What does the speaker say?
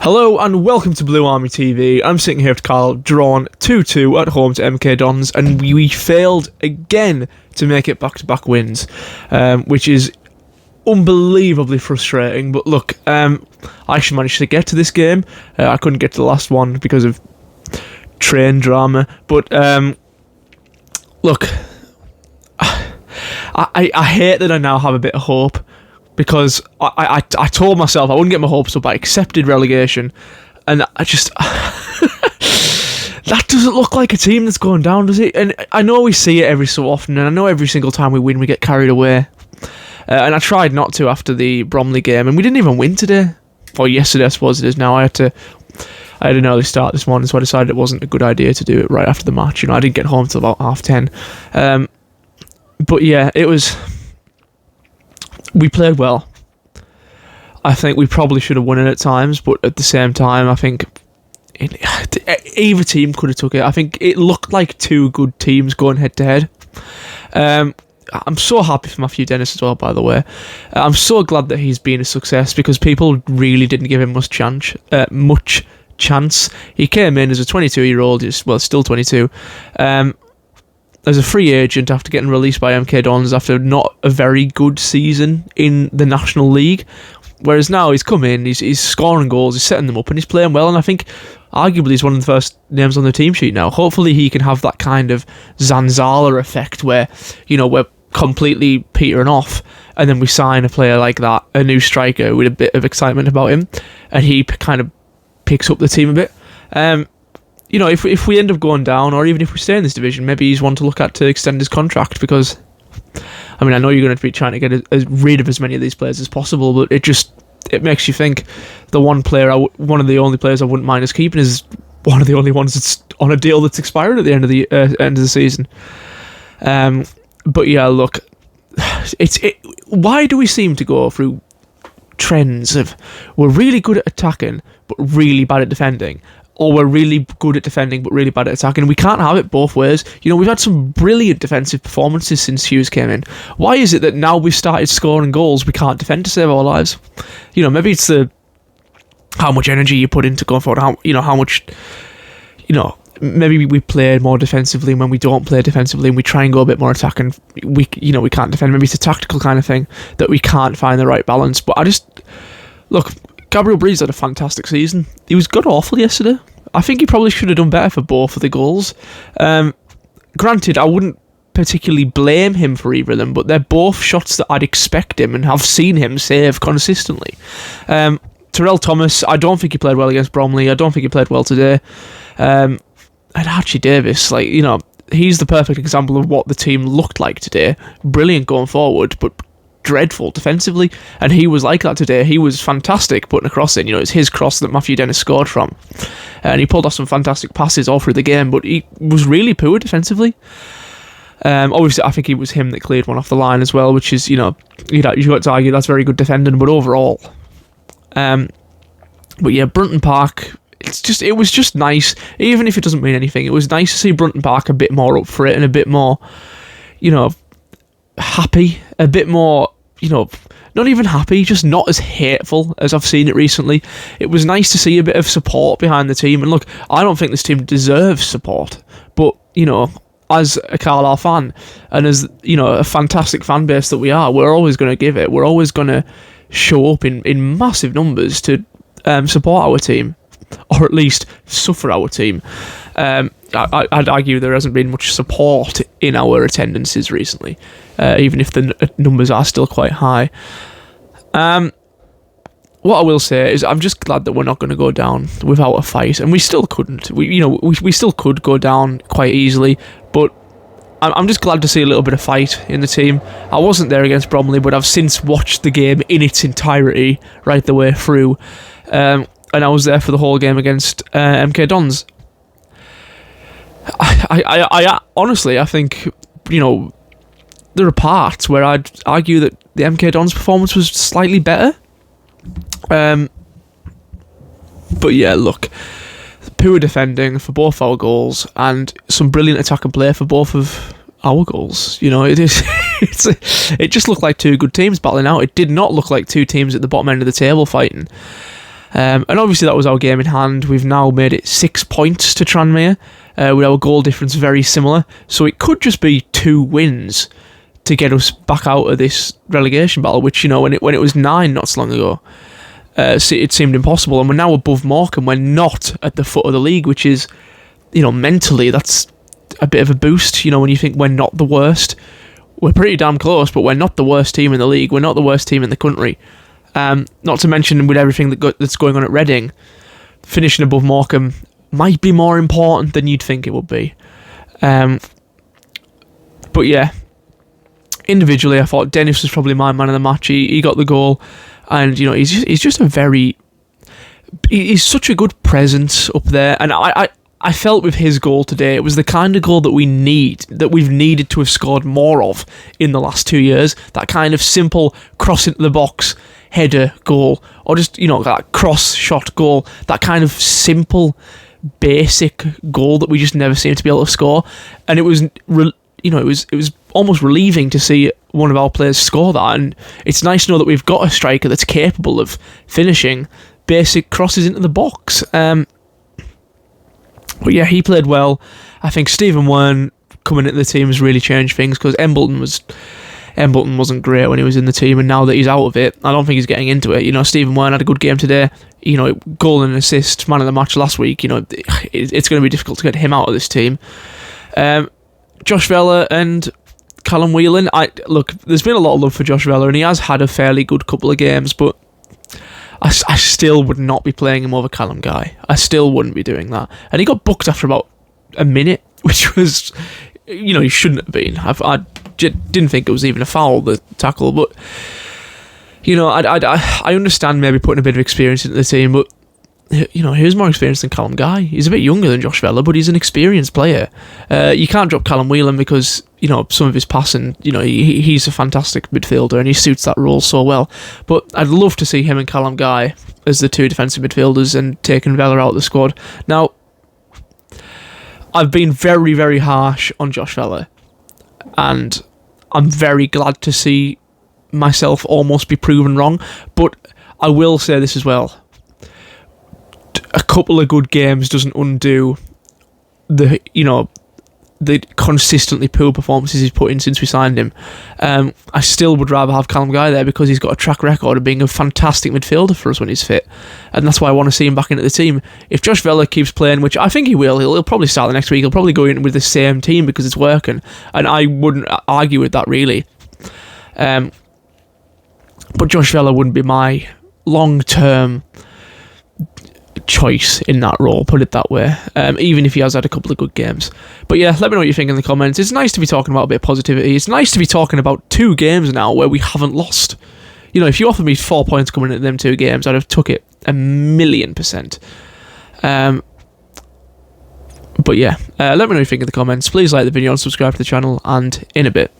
Hello and welcome to Blue Army TV. I'm sitting here with Carl, drawn 2-2 at home to MK Dons, and we failed again to make it back-to-back wins, which is unbelievably frustrating. But look, I actually managed to get to this game. I couldn't get to the last one because of train drama. But look, I hate that I now have a bit of hope, because I told myself I wouldn't get my hopes up. I accepted relegation, and I just that doesn't look like a team that's going down, does it? And I know we see it every so often, and I know every single time we win we get carried away, and I tried not to after the Bromley game, and we didn't even win today, or yesterday I suppose it is now. I had an early start this morning, so I decided it wasn't a good idea to do it right after the match. You know, I didn't get home till about 10:30. But yeah, it was. We played well. I think we probably should have won it at times, but at the same time, I think either team could have took it. I think it looked like two good teams going head to head. I'm so happy for Matthew Dennis as well, by the way. I'm so glad that he's been a success, because people really didn't give him much chance. He came in as a 22-year-old, still 22, as a free agent after getting released by MK Dons after not a very good season in the National League. Whereas now he's come in, he's scoring goals, he's setting them up, and he's playing well, and I think arguably he's one of the first names on the team sheet now. Hopefully he can have that kind of Zanzala effect where, you know, we're completely petering off, and then we sign a player like that, a new striker with a bit of excitement about him, and he kind of picks up the team a bit. You know, if we end up going down, or even if we stay in this division, maybe he's one to look at to extend his contract, because, I mean, I know you're going to be trying to get rid of as many of these players as possible, but it makes you think. The one of the only players I wouldn't mind us keeping is one of the only ones that's on a deal that's expiring at the end of the season. But yeah, look, why do we seem to go through trends of we're really good at attacking but really bad at defending, or we're really good at defending but really bad at attacking? We can't have it both ways. You know, we've had some brilliant defensive performances since Hughes came in. Why is it that now we've started scoring goals we can't defend to save our lives? You know, maybe it's how much energy you put into going forward, how much, maybe we play more defensively, and when we don't play defensively and we try and go a bit more attacking, we can't defend. Maybe it's a tactical kind of thing that we can't find the right balance. But look, Gabriel Breeze had a fantastic season. He was god-awful yesterday. I think he probably should have done better for both of the goals. Granted, I wouldn't particularly blame him for either of them, but they're both shots that I'd expect him and have seen him save consistently. Terrell Thomas, I don't think he played well against Bromley. I don't think he played well today. And Archie Davis, he's the perfect example of what the team looked like today. Brilliant going forward, but dreadful defensively, and he was like that today. He was fantastic putting a cross in. It's his cross that Matthew Dennis scored from, and he pulled off some fantastic passes all through the game, but he was really poor defensively. Obviously I think it was him that cleared one off the line as well, which is, you've got to argue that's very good defending, but overall, but yeah, Brunton Park, it was just nice. Even if it doesn't mean anything, it was nice to see Brunton Park a bit more up for it, and a bit more, happy, a bit more, not even happy, just not as hateful as I've seen it recently. It was nice to see a bit of support behind the team. And look, I don't think this team deserves support, but, as a Carlisle fan, and as, a fantastic fan base that we are, we're always going to give it. We're always going to show up in massive numbers to support our team, or at least suffer our team. I'd argue there hasn't been much support in our attendances recently, even if the numbers are still quite high. What I will say is I'm just glad that we're not going to go down without a fight, and we still couldn't. We still could go down quite easily, but I'm just glad to see a little bit of fight in the team. I wasn't there against Bromley, but I've since watched the game in its entirety right the way through, and I was there for the whole game against MK Dons. I honestly, I think, there are parts where I'd argue that the MK Dons performance was slightly better. But yeah, look, poor defending for both our goals, and some brilliant attack and play for both of our goals. It just looked like two good teams battling out. It did not look like two teams at the bottom end of the table fighting. And obviously that was our game in hand. We've now made it 6 points to Tranmere, with our goal difference very similar. So it could just be 2 wins to get us back out of this relegation battle, which, you know, when it was 9 not so long ago, it seemed impossible. And we're now above Morecambe. We're not at the foot of the league, which is, you know, mentally that's a bit of a boost. You know, when you think we're not the worst, we're pretty damn close, but we're not the worst team in the league. We're not the worst team in the country. Not to mention with everything that's going on at Reading, finishing above Morecambe might be more important than you'd think it would be. But yeah, individually, I thought Dennis was probably my man of the match. He got the goal, and you know he's just he's such a good presence up there. And I felt with his goal today, it was the kind of goal that we've needed to have scored more of in the last 2 years. That kind of simple cross into the box header goal, or just, you know, that cross shot goal, that kind of simple basic goal that we just never seem to be able to score. And it was it was almost relieving to see one of our players score that, and it's nice to know that we've got a striker that's capable of finishing basic crosses into the box. But yeah, he played well. I think Stephen Wern coming into the team has really changed things, because Embleton wasn't great when he was in the team, and now that he's out of it, I don't think he's getting into it. You know, Stephen Wern had a good game today. You know, goal and assist, man of the match last week. You know, it's going to be difficult to get him out of this team. Josh Vella and Callum Whelan. Look, there's been a lot of love for Josh Vella, and he has had a fairly good couple of games, but I still would not be playing him over Callum Guy. I still wouldn't be doing that. And he got booked after about a minute, which was, you know, he shouldn't have been. I didn't think it was even a foul, the tackle, but, you know, I understand maybe putting a bit of experience into the team, but, you know, he's more experienced than Callum Guy. He's a bit younger than Josh Vella, but he's an experienced player. You can't drop Callum Whelan because, you know, some of his passing, you know, he's a fantastic midfielder and he suits that role so well. But I'd love to see him and Callum Guy as the 2 defensive midfielders and taking Vella out of the squad. Now, I've been very, very harsh on Josh Vella, and I'm very glad to see myself almost be proven wrong. But I will say this as well. A couple of good games doesn't undo the consistently poor performances he's put in since we signed him. I still would rather have Callum Guy there, because he's got a track record of being a fantastic midfielder for us when he's fit, and that's why I want to see him back into the team. If Josh Vella keeps playing, which I think he will, he'll probably start the next week. He'll probably go in with the same team because it's working, and I wouldn't argue with that really. But Josh Vella wouldn't be my long-term choice in that role, put it that way, even if he has had a couple of good games. But yeah, let me know what you think in the comments. It's nice to be talking about a bit of positivity. It's nice to be talking about 2 games now where we haven't lost. You know, if you offered me 4 points coming into them 2 games, I'd have took it 1,000,000%. But yeah, let me know what you think in the comments. Please like the video and subscribe to the channel, and in a bit.